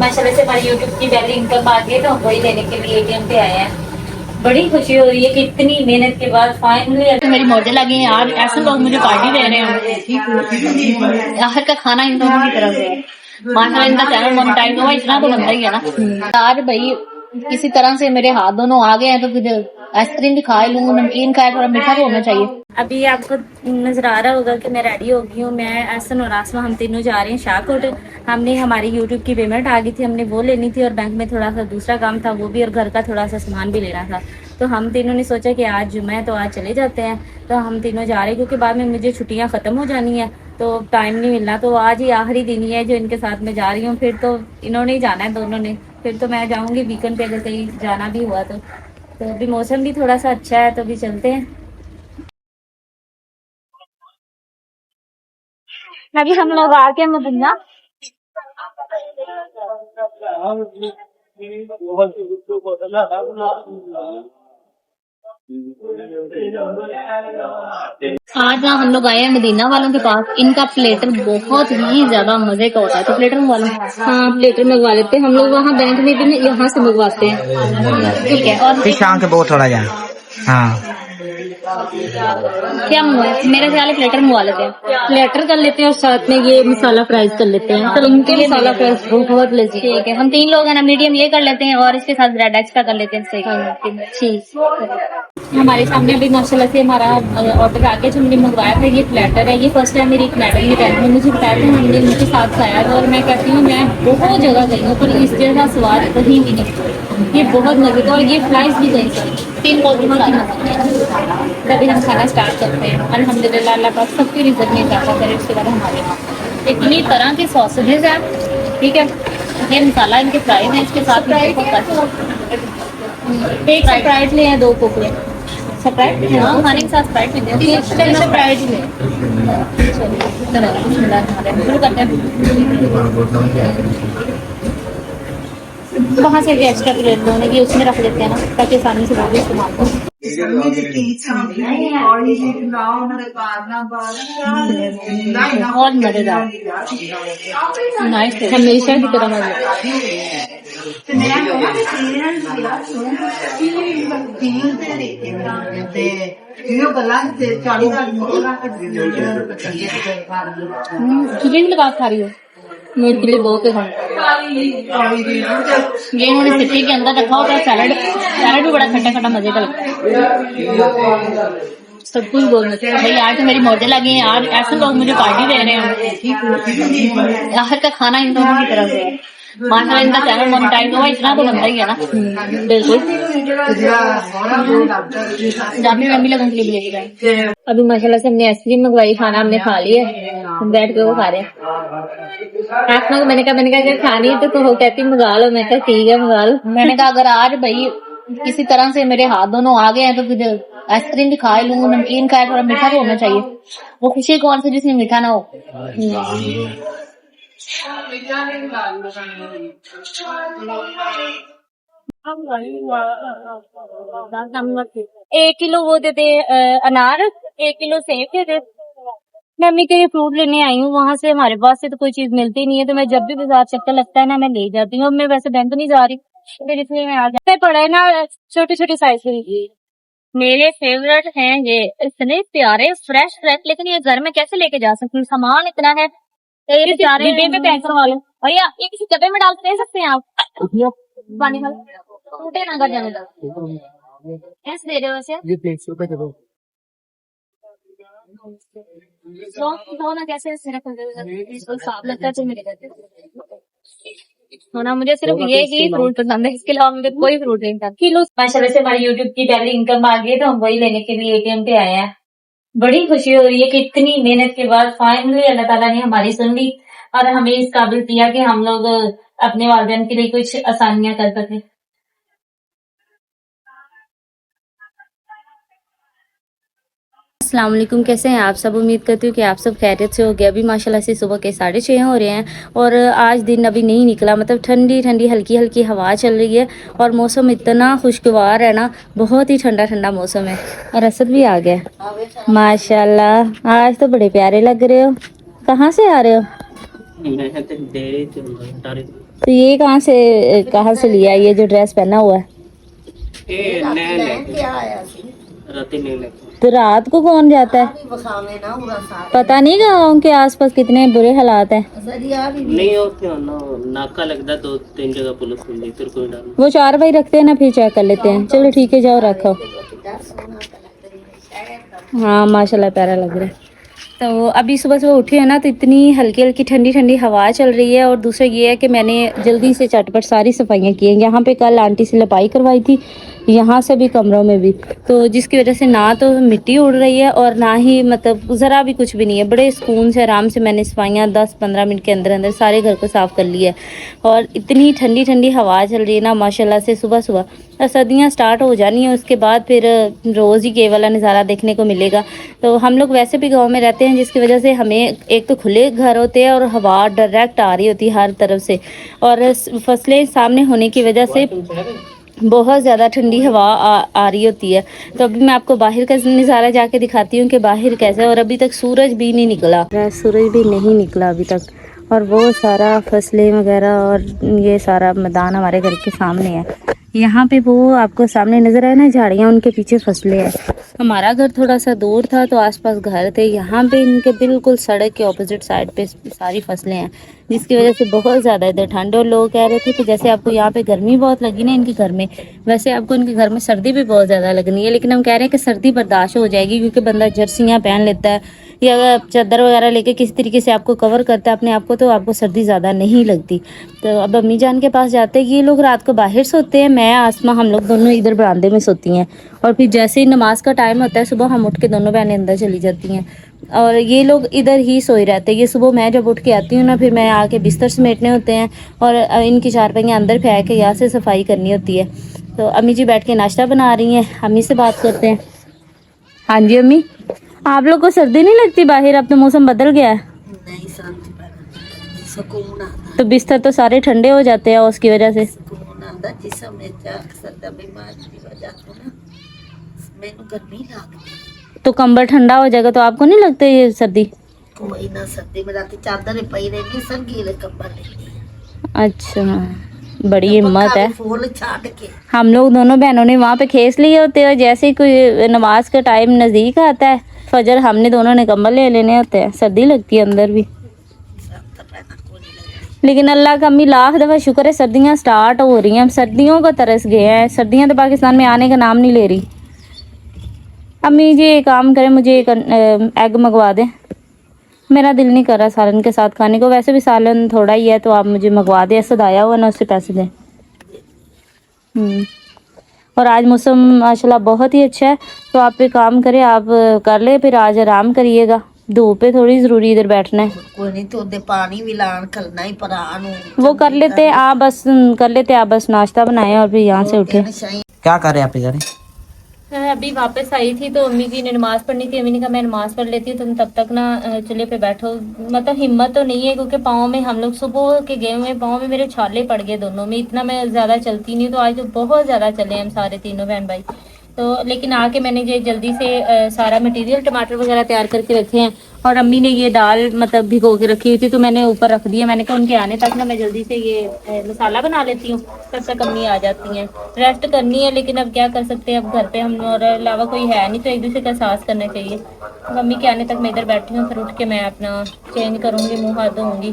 माशाल्लाह से हमारी यूट्यूब की पहली इनकम आ गई तो हम वही लेने के लिए एटीएम पे आए हैं। बड़ी खुशी हो रही है कि इतनी मेहनत के बाद फाइनली तो मेरी मौजें लगी हैं यार। ऐसे लोग मुझे पार्टी दे रहे हैं। आखिर का खाना इन दोनों की तरफ से है। माशाल्लाह इनका चैनल मोनेटाइज हुआ, इतना तो बनता ही है ना यार भाई। किसी तरह से मेरे हाथ दोनों आ गए हैं तो फिर आइसक्रीम भी खा लूँ, नमकीन खाए, थोड़ा मीठा तो होना चाहिए। अभी आपको नजर आ रहा होगा कि मैं रेडी हो गई हूँ। मैं एहसन और आसमा हम तीनों जा रहे हैं शाहकोट। हमने हमारी यूट्यूब की पेमेंट आ गई थी, हमने वो लेनी थी और बैंक में थोड़ा सा दूसरा काम था वो भी, और घर का थोड़ा सा सामान भी लेना था। तो हम तीनों ने सोचा कि आज जुम्मा है तो आज चले जाते हैं। तो हम तीनों जा रहे हैं क्योंकि बाद में मुझे छुट्टियाँ ख़त्म हो जानी है तो टाइम नहीं मिलना। तो आज ही आखिरी दिन ही है जो इनके साथ मैं जा रही हूँ। फिर तो इन्होंने ही जाना है दोनों ने, फिर तो मैं जाऊँगी वीकेंड पे अगर कहीं जाना भी हुआ तो। अभी मौसम भी थोड़ा सा अच्छा है तो अभी चलते हैं। अभी हम लोग आ गए मदीना। आज ना हम लोग आए हैं मदीना वालों के पास। इनका प्लेटर बहुत ही ज्यादा मजे का होता है तो प्लेटर मंगवा लो। हाँ प्लेटर मंगवा लेते हैं हम लोग। वहाँ बैंक में भी यहाँ से मंगवाते हैं। ठीक है। और शाम के बहुत थोड़ा जाए। हाँ क्या मंगवाए? मेरे ख्याल में प्लेटर मंगवा लेते हैं। प्लेटर कर लेते हैं और साथ में ये मसाला फ्राइज कर लेते हैं। तो इनके मसाला फ्राइज बहुत लजीज। ठीक है, हम 3 लोग हैं ना, मीडियम ये कर लेते हैं और इसके साथ ब्रेड एक्स्ट्रा कर लेते हैं। सही ठीक। हमारे सामने अभी माशाल्लाह से हमारा ऑर्डर आ गया जो हमने मंगवाया था। ये प्लेटर है। ये फर्स्ट टाइम मेरी एक मैडम ने बहन ने मुझे बताया था, हमने उनके साथ खाया था। और मैं कहती हूँ मैं बहुत जगह गई हूँ पर इस जगह स्वाद कहीं भी नहीं। ये बहुत मजे का और ये प्राइस भी गई सर 3 लोग तभी हम खाना स्टार्ट करते हैं। अल्हम्दुलिल्लाह अल्लाह पाक सबकी रिज़्क़ में इजाफा करे। उसके बाद हमारे यहाँ इतनी तरह के सॉसेजेस हैं। ठीक है, ये मसाला इनके फ्राइज हैं। इसके साथ एक स्प्राइट ले हैं, 2 कोक ले। स्प्राइट हाँ खाने के साथ स्प्राइट मिलते हैं। स्प्राइट ही ले शुरू करते हैं। वहाँ से भी एक्स्ट्रा प्लेट दोने की उसमें रख देते हैं ना ताकि आसानी से वो भी इस्तेमाल हो। बहुत मजेदार नाइस है, हमेशा की तरह लगा खा रही हो। मेरे के लिए बहुत है। ये उन्होंने सिटी के अंदर रखा होता है। सैलड भी बड़ा खट्टा खट्टा मजे का लगता है। सब कुछ बोलना चाहिए भाई। आज तो मेरी मौजें लगी हैं यार। ऐसे लोग मुझे पार्टी दे रहे हैं। आखिर का खाना इन दोनों की तरफ से है। माशाल्लाह इनका चैनल मोनेटाइज हुआ, इतना तो बनता ही है ना। बिल्कुल। जाने में लगन के लिए लेके गए। अभी माशाल्लाह से हमने आइसक्रीम मंगवाई, खाना हमने खा लिया। हम बैठ के वो खा रहे हैं। आसमा को मैंने कहा खानी है तो वो कहती मंगा लो। मैं कहा ठीक है मंगा लो। मैंने कहा अगर आज भाई किसी तरह से मेरे हाथ दोनों आ गए हैं तो फिर आइसक्रीम भी खा लूँ, नमकीन खाए, थोड़ा मीठा तो होना चाहिए। वो खुशी कौन सी जिसमें मीठा ना हो। एक किलो वो दे दे अनार, 1 किलो सेब दे दे। मैं अम्मी के लिए फ्रूट लेने आई हूँ। वहाँ से हमारे पास से तो कोई चीज मिलती नहीं है तो मैं जब भी बाजार चक्कर लगता है ना मैं ले जाती हूँ। मैं वैसे बैंक नहीं जा रही फिर इसलिए मैं आ जाते पड़ा है ना। छोटी छोटी साइज की मेरे फेवरेट हैं ये। इतने प्यारे फ्रेश लेकिन ये घर में कैसे लेके जा सकती हूँ? सामान इतना है। डिब्बे में पैक करवा लो भैया। ये किसी डब्बे में डाल दे सकते हैं आप? पानी टूटे ना कर जाने कैसे दे रहे हो वैसे? ये 300 रुपए दे दो। ना कैसे साफ लगता है ना। मुझे सिर्फ ये ही फ्रूट पसंद है, इसके अलावा मुझे कोई फ्रूट नहीं पसंद। किलो माशाल्लाह से हमारी यूट्यूब की पहली इनकम आ गई है तो हम वही लेने के लिए एटीएम पे आए हैं। बड़ी खुशी हो रही है कि इतनी मेहनत के बाद फाइनली अल्लाह ताला ने हमारी सुन ली और हमें इस काबिल किया कि हम लोग अपने वालिदैन के लिए कुछ आसानियां कर सके। अस्सलाम वालेकुम, कैसे हैं आप सब? उम्मीद करती हूँ कि आप सब खैरियत से हो गए। अभी माशाल्लाह से सुबह के 6:30 हो रहे हैं और आज दिन अभी नहीं निकला। मतलब ठंडी ठंडी हल्की हल्की हवा चल रही है और मौसम इतना खुशगवार है ना, बहुत ही ठंडा ठंडा मौसम है। और असद भी आ गया माशाल्लाह। आज तो बड़े प्यारे लग रहे हो। कहाँ से आ रहे हो? तो ये कहाँ से लिया ये जो ड्रेस पहना हुआ है? तो रात को कौन जाता है? पता नहीं गाँव के आसपास कितने बुरे हालात हैं। नहीं नाका लगता 2-3 जगह पुलिस मिली फिर कोई डर नहीं। वो 4 भाई रखते हैं ना, फिर चेक कर लेते हैं। चलो ठीक है, जाओ रखो। हाँ माशाल्लाह प्यारा लग रहा है। तो अभी सुबह सुबह उठी है ना, तो इतनी हल्की हल्की ठंडी ठंडी हवा चल रही है। और दूसरा ये है कि मैंने जल्दी से चटपट सारी सफाइयाँ की हैं। यहाँ पे कल आंटी से लपाई करवाई थी, यहाँ से भी कमरों में भी, तो जिसकी वजह से ना तो मिट्टी उड़ रही है और ना ही मतलब ज़रा भी कुछ भी नहीं है। बड़े सुकून से आराम से मैंने सफाइयाँ 10-15 मिनट के अंदर अंदर सारे घर को साफ़ कर लिया है। और इतनी ठंडी ठंडी हवा चल रही है ना माशाल्लाह से सुबह सुबह। और सर्दियाँ स्टार्ट हो जानी है, उसके बाद फिर रोज़ ही ये वाला नज़ारा देखने को मिलेगा। तो हम लोग वैसे भी गाँव में रहते हैं, जिसकी वजह से हमें एक तो खुले घर होते हैं और हवा डायरेक्ट आ रही होती है हर तरफ से, और फसलें सामने होने की वजह से बहुत ज़्यादा ठंडी हवा आ रही होती है। तो अभी मैं आपको बाहर का नज़ारा जाके दिखाती हूँ कि बाहर कैसा है। और अभी तक सूरज भी नहीं निकला, सूरज भी नहीं निकला अभी तक। और वो सारा फसलें वगैरह और ये सारा मैदान हमारे घर के सामने है। यहाँ पे वो आपको सामने नज़र आए ना झाड़ियाँ, उनके पीछे फसलें हैं। हमारा घर थोड़ा सा दूर था तो आसपास घर थे, यहाँ पे इनके बिल्कुल सड़क के ऑपोजिट साइड पे सारी फसलें हैं, जिसकी वजह से बहुत ज़्यादा इधर ठंड। और लोग कह रहे थे कि जैसे आपको यहाँ पे गर्मी बहुत लगी ना इनके घर में, वैसे आपको इनके घर में सर्दी भी बहुत ज़्यादा लगनी है। लेकिन हम कह रहे हैं कि सर्दी बर्दाश्त हो जाएगी, क्योंकि बंदा जर्सियाँ पहन लेता है या चादर वगैरह लेके किसी तरीके से आपको कवर करता है अपने आप को, तो आपको सर्दी ज़्यादा नहीं लगती। तो अब अम्मी जान के पास जाते हैं। ये लोग रात को बाहर सोते हैं, मैं आसमा हम लोग दोनों इधर बरामदे में सोती हैं। और फिर जैसे ही नमाज का टाइम होता है सुबह, हम उठ के दोनों बहनें अंदर चली जाती हैं और ये लोग इधर ही सोए रहते हैं। ये सुबह मैं जब उठ के आती हूँ ना, फिर मैं आके बिस्तर समेटने होते हैं और इनकी चारपाइयाँ अंदर फेंक के यहाँ से सफाई करनी होती है। तो अम्मी जी बैठ के नाश्ता बना रही हैं, अम्मी से बात करते हैं। हाँ जी अम्मी, आप लोग को सर्दी नहीं लगती बाहर? अब तो मौसम बदल गया है। नहीं शांति सुकून आता, तो बिस्तर तो सारे ठंडे हो जाते हैं उसकी वजह से। सुकून आता जिसमें अक्सर बीमार की वजह को ना मैंने गर्मी लगती। तो कंबल ठंडा हो जाएगा तो आपको नहीं लगता ये सर्दी? कोई ना सर्दी में रात चादर पई रहनी, संगीले कंबल लेती। अच्छा, बड़ी हिम्मत है। फूल छाट के हम लोग दोनों बहनों ने वहाँ पे खेस लिए होते हैं, जैसे ही कोई नमाज का टाइम नज़दीक आता है फजर, हमने दोनों ने कंबल ले लेने होते हैं। सर्दी लगती है अंदर भी, लेकिन अल्लाह का अम्मी लाख दफ़ा शुक्र है सर्दियाँ स्टार्ट हो रही हैं। सर्दियों को तरस गए हैं, सर्दियाँ तो पाकिस्तान में आने का नाम नहीं ले रही। अम्मी जी एक काम करें, मुझे एक एग मंगवा दें, मेरा दिल नहीं कर रहा सालन के साथ खाने को। वैसे भी सालन थोड़ा ही है, तो आप मुझे मंगवा दें, ऐसा आया हुआ ना उससे पैसे दें। और आज मौसम माशाल्लाह बहुत ही अच्छा है, तो आप एक काम करें, आप कर ले फिर आज आराम करिएगा। धूप पे थोड़ी ज़रूरी इधर बैठना है। कोई नहीं तो दे पानी भी लान करना ही परान वो कर लेते आप, बस कर लेते आप, बस नाश्ता बनाए और फिर यहाँ से उठे। क्या कर रहे हैं आप इधर? अभी वापस आई थी तो अम्मी जी ने नमाज़ पढ़नी थी। अम्मी ने कहा मैं नमाज़ पढ़ लेती हूँ, तुम तब तक ना चूल्हे पे बैठो। मतलब हिम्मत तो नहीं है, क्योंकि पाँव में हम लोग सुबह के गए हुए, पाँव में मेरे छाले पड़ गए दोनों में। इतना मैं ज़्यादा चलती नहीं, तो आज तो बहुत ज़्यादा चले हम सारे तीनों बहन भाई। तो लेकिन आके मैंने ये जल्दी से सारा मटेरियल टमाटर वगैरह तैयार करके रखे हैं। और अम्मी ने ये दाल मतलब भिगो के रखी हुई थी, तो मैंने ऊपर रख दिया। मैंने कहा उनके आने तक ना मैं जल्दी से ये मसाला बना लेती हूँ, तब तक अम्मी आ जाती हैं। रेस्ट करनी है, लेकिन अब क्या कर सकते हैं, अब घर पे हम और अलावा कोई है नहीं, तो एक दूसरे का साथ करना चाहिए। तो अम्मी के आने तक मैं इधर बैठी हूँ, फिर उठ के मैं अपना चेंज करूँगी, मुँह हाथ धोऊँगी,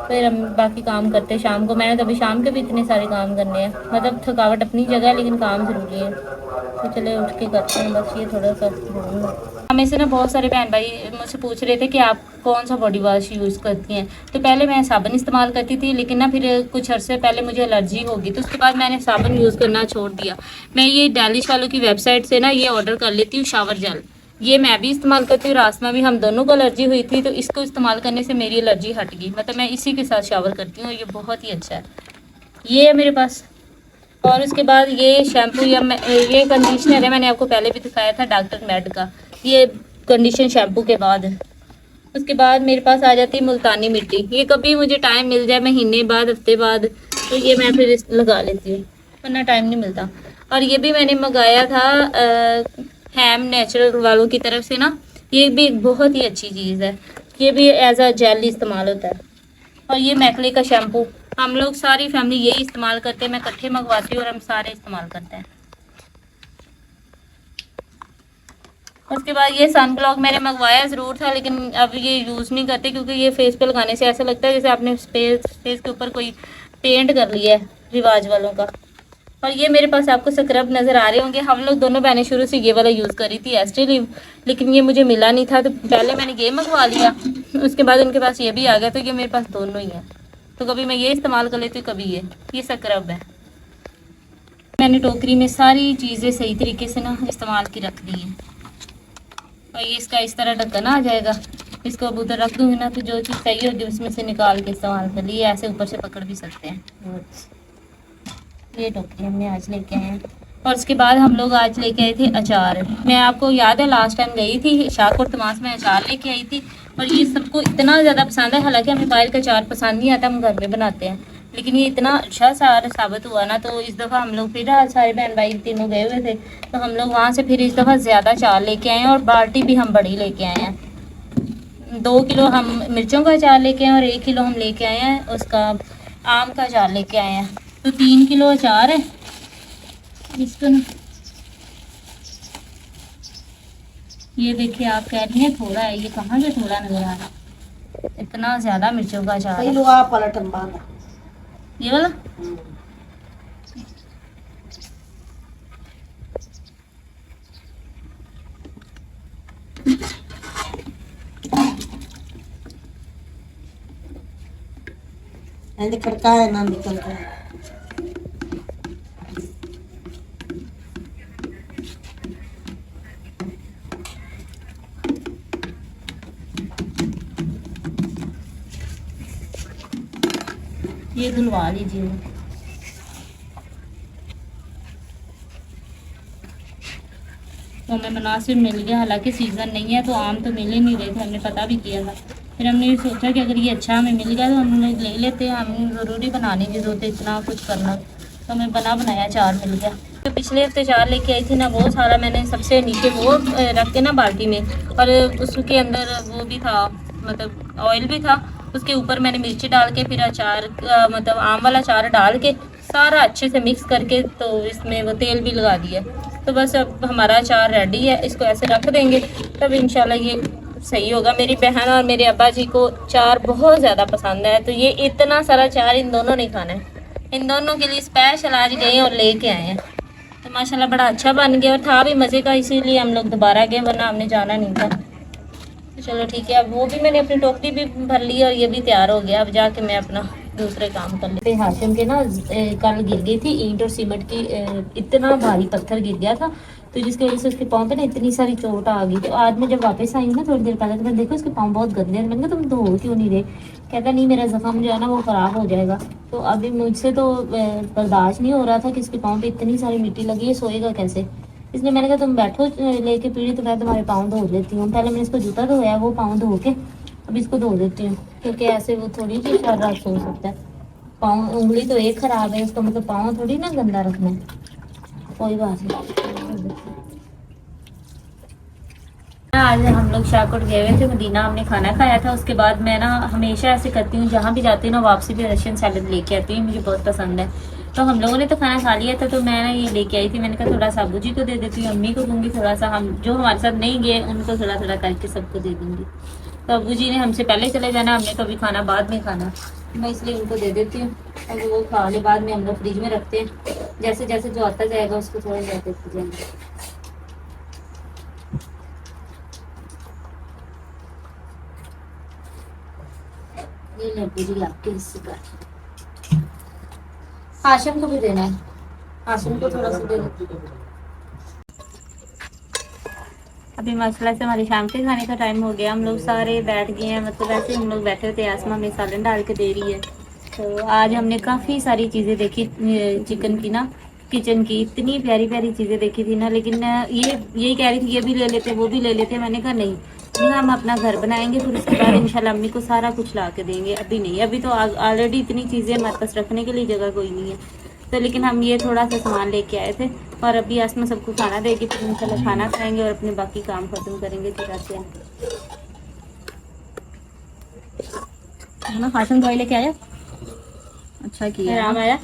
फिर हम बाकी काम करते हैं शाम को। मैंने तो अभी शाम के भी इतने सारे काम करने हैं। मतलब थकावट अपनी जगह है, लेकिन काम ज़रूरी है, तो चले उठ के करते हैं। बस ये थोड़ा सा हमें से ना बहुत सारे बहन भाई मुझसे पूछ रहे थे कि आप कौन सा बॉडी वॉश यूज़ करती हैं। तो पहले मैं साबुन इस्तेमाल करती थी, लेकिन ना फिर कुछ अर्से पहले मुझे एलर्जी होगी, तो उसके बाद मैंने साबुन यूज़ करना छोड़ दिया। मैं ये डेलिश वालों की वेबसाइट से ना ये ऑर्डर कर लेती हूँ शावर जेल। ये मैं भी इस्तेमाल करती हूँ, रास्मा भी, हम दोनों को एलर्जी हुई थी, तो इसको इस्तेमाल करने से मेरी एलर्जी हट गई। मतलब मैं इसी के साथ शावर करती हूँ, ये बहुत ही अच्छा है। ये है मेरे पास। और उसके बाद ये शैम्पू या ये कंडीशनर है, मैंने आपको पहले भी दिखाया था डॉक्टर मेड का, ये कंडीशन शैम्पू के बाद है। उसके बाद मेरे पास आ जाती है मुल्तानी मिट्टी। ये कभी मुझे टाइम मिल जाए, महीने बाद, हफ्ते बाद, तो ये मैं फिर लगा लेती हूँ, वरना टाइम नहीं मिलता। और ये भी मैंने मंगाया था हैम नेचुरल वालों की तरफ से ना, ये भी एक बहुत ही अच्छी चीज़ है। ये भी एज अ जेल इस्तेमाल होता है। और ये मैकले का शैम्पू, हम लोग सारी फैमिली यही इस्तेमाल करते हैं, मैं इकट्ठे मंगवाती हूँ और हम सारे इस्तेमाल करते हैं। उसके बाद ये सन ब्लॉक मैंने मंगवाया ज़रूर था, लेकिन अब ये यूज़ नहीं करते क्योंकि ये फेस पे लगाने से ऐसा लगता है जैसे आपने फेस के ऊपर कोई पेंट कर लिया है रिवाज वालों का। और ये मेरे पास आपको स्क्रब नज़र आ रहे होंगे। हम लोग दोनों बहनें शुरू से ये वाला यूज़ करी थी एस्टेलिव, लेकिन ये मुझे मिला नहीं था तो पहले मैंने ये मंगवा लिया, उसके बाद उनके पास ये भी आ गया, तो ये मेरे पास दोनों ही है। तो कभी मैं ये इस्तेमाल कर लेती हूँ, कभी ये स्क्रब है। मैंने टोकरी में सारी चीज़ें सही तरीके से ना इस्तेमाल की रख दी हैं। और ये इसका इस तरह ढक्कन आ जाएगा, इसको अब उधर रख दूँगी ना तो जो चीज़ सही होगी उसमें से निकाल के इस्तेमाल कर लिए, ऐसे ऊपर से पकड़ भी सकते हैं। ये टोकरी हमने आज लेके आए हैं। और उसके बाद हम लोग आज लेके आए थे अचार। मैं आपको याद है लास्ट टाइम गई थी शाहपुर तमास में अचार लेके आई थी, और ये सबको इतना ज़्यादा पसंद है। हालांकि हमें बाहर का अचार पसंद नहीं आता, हम घर में बनाते हैं, लेकिन ये इतना अच्छा अचार साबित हुआ ना, तो इस दफ़ा हम लोग फिर सारे बहन भाई तीनों गए हुए थे, तो हम लोग वहाँ से फिर इस दफ़ा ज़्यादा अचार लेके आए हैं, और बाल्टी भी हम बड़ी लेके आए हैं। 2 किलो हम मिर्चों का अचार लेके आए और 1 किलो हम लेके आए हैं उसका आम का अचार लेके आए हैं, तो 3 किलो अचार है। इसको ना ये देखिए, आप कह रही हैं थोड़ा है, ये कहाँ से थोड़ा नजर आ रहा है, इतना ज़्यादा मिर्चों का अचार है। ये वाला खड़का है ना निकल रहा है। ये धुलवा लीजिए। तो हमें मुनासिब मिल गया, हालांकि सीज़न नहीं है तो आम तो मिल ही नहीं रहे थे, हमने पता भी किया था। फिर हमने ये सोचा कि अगर ये अच्छा हमें मिल गया तो हम लोग ले लेते हैं, हमें ज़रूरी बनाने की ज़रूरत है इतना कुछ करना, तो हमें बना बनाया अचार मिल गया। तो पिछले हफ्ते अचार लेके आई थी ना, वो सारा मैंने सबसे नीचे वो रख के ना बाल्टी में, और उसके अंदर वो भी था, मतलब ऑयल भी था, उसके ऊपर मैंने मिर्ची डाल के फिर अचार मतलब आम वाला अचार डाल के सारा अच्छे से मिक्स करके तो इसमें वो तेल भी लगा दिया। तो बस अब हमारा अचार रेडी है, इसको ऐसे रख देंगे तब इंशाल्लाह ये सही होगा। मेरी बहन और मेरे अब्बा जी को अचार बहुत ज़्यादा पसंद है, तो ये इतना सारा अचार इन दोनों ने खाना है। इन दोनों के लिए स्पेशल आज गए और लेके आए हैं, तो माशाल्लाह बड़ा अच्छा बन गया और था भी मज़े का, इसीलिए हम लोग दोबारा गए, वरना हमने जाना नहीं था। तो चलो ठीक है, अब वो भी मैंने अपनी टोकरी भी भर ली और ये भी तैयार हो गया। अब जाके मैं अपना दूसरे काम कर लेते। हाशिम के ना कल गिर गई थी ईंट और सीमेंट की, इतना भारी पत्थर गिर गया था, तो जिसकी वजह से उसके पाँव पे ना इतनी सारी चोट आ गई। तो आज मैं जब वापस आई हूँ ना थोड़ी देर पहले, तो मैं देखो उसके पाँव बहुत गंदे हैं। मैंने कहा तुम धो क्यों नहीं रहे? कहता नहीं मेरा जख्म जो है ना वो ख़राब हो जाएगा। तो अभी मुझसे तो बर्दाश्त नहीं हो रहा था कि इसके पाँव पे इतनी सारी मिट्टी लगी है, सोएगा कैसे? इसलिए मैंने कहा तुम बैठो लेके पीढ़ी, तो मैं तुम्हारे पाँव धो लेती हूँ। पहले मैंने इसको जूता धोया, वो पाँव धो के अब इसको धो देती हूँ, क्योंकि ऐसे वो थोड़ी सी सारा रात सो सकता है। पाँव उंगली तो एक ख़राब है, इसका मतलब पाँव थोड़ी ना गंदा रखना है। कोई बात नहीं। आज हम लोग शाहकोट गए हुए थे, मदीना हमने खाना खाया था। उसके बाद मैं ना हमेशा ऐसे करती हूँ, जहाँ भी जाती हूँ ना वापसी भी रशियन सैलेड लेके आती हूँ, मुझे बहुत पसंद है। तो हम लोगों ने तो खाना खा लिया था, तो मैं ना ये लेके आई थी। मैंने कहा थोड़ा सा अबू जी को दे देती हूँ, अम्मी को दूंगी थोड़ा सा, हम जो हमारे साथ नहीं गए उनको थोड़ा थोड़ा करके सबको दे दूँगी। तो अबू जी ने हमसे पहले चले जाना, हमने कभी खाना बाद में खाना, मैं इसलिए उनको दे देती हूँ। और वो खा ले, बाद में हम लोग फ्रिज में रखते हैं, जैसे जैसे जो आता जाएगा उसको थोड़ा ज़्यादा देते जाएंगे। ये ले पूरी आपके हिस्से का, हाशिम को भी देना है, हाशिम को थोड़ा सा दे दो। अभी माशाल्लाह से हमारे शाम के खाने का टाइम हो गया, हम लोग सारे बैठ गए हैं। मतलब ऐसे हम लोग बैठे थे, आसमा में सालन डाल के दे रही है। तो आज हमने काफ़ी सारी चीज़ें देखी चिकन की ना, किचन की इतनी प्यारी प्यारी चीज़ें देखी थी ना, लेकिन ये यही कह रही थी ये भी ले लेते वो भी ले लेते। मैंने कहा नहीं, हम अपना घर बनाएंगे, फिर उसके बाद इंशाल्लाह अम्मी को सारा कुछ ला के देंगे। अभी नहीं, अभी तो ऑलरेडी इतनी चीज़ें हमारे पास रखने के लिए जगह कोई नहीं है। तो लेकिन हम ये थोड़ा सा सामान लेके आए थे, और अभी आसमा सबको खाना देगी, फिर इंशाल्लाह खाना खाएंगे और अपने बाकी काम खत्म करेंगे। फिर आते हैं ना, हाशिम दवाई लेके आया, अच्छा किया। आराम आया।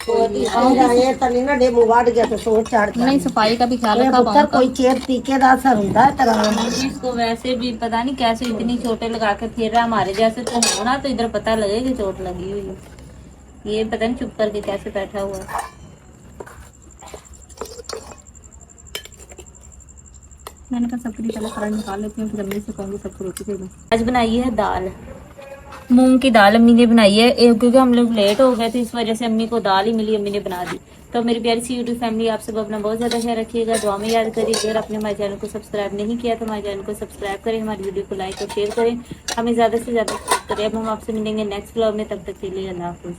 ਇਹ ਤਾਂ ਨਹੀਂ ਨਾ ਡੇਬੂ ਵੱਢ ਗਿਆ ਤੇ ਸੋਚ ਚੜ ਗਿਆ नहीं सफाई का भी ख्याल ਇਹ रखा ਪੁੱਤਰ पाँव का। ਕੋਈ ਚੇਰ ਤੀਕੇ ਦਾ ਅਸਰ ਹੁੰਦਾ ਹੈ ਤੇਰਾ इसको वैसे भी पता नहीं कैसे इतनी चोटें लगा के फिर रहा हमारे जैसे तो होना तो इधर पता लगे कि चोट लगी हुई है। ये पता नहीं चुप करके कैसे बैठा हुआ है। मैंने कहा सबके लिए पहले करंट निकाल लेती हूँ, फिर अम्मी से कहूँगी सबको रोटी दे दो। आज बनाई है दाल, मूंग की दाल अम्मी ने बनाई है। क्योंकि हम लोग लेट हो गए थे इस वजह से अम्मी को दाल ही मिली, अम्मी ने बना दी। तो मेरी प्यारी सी यूट्यूब फैमिली, आप सब अपना बहुत ज्यादा ख्याल रखिएगा, दुआ में याद करिए। अगर आपने हमारे चैनल को सब्सक्राइब नहीं किया तो हमारे चैनल को सब्सक्राइब करें, हमारी वीडियो को लाइक और शेयर करें, हमें ज्यादा से ज्यादा सपोर्ट करें। अब हम आपसे मिलेंगे नेक्स्ट व्लॉग में, तब तक के लिए अल्लाह हाफिज।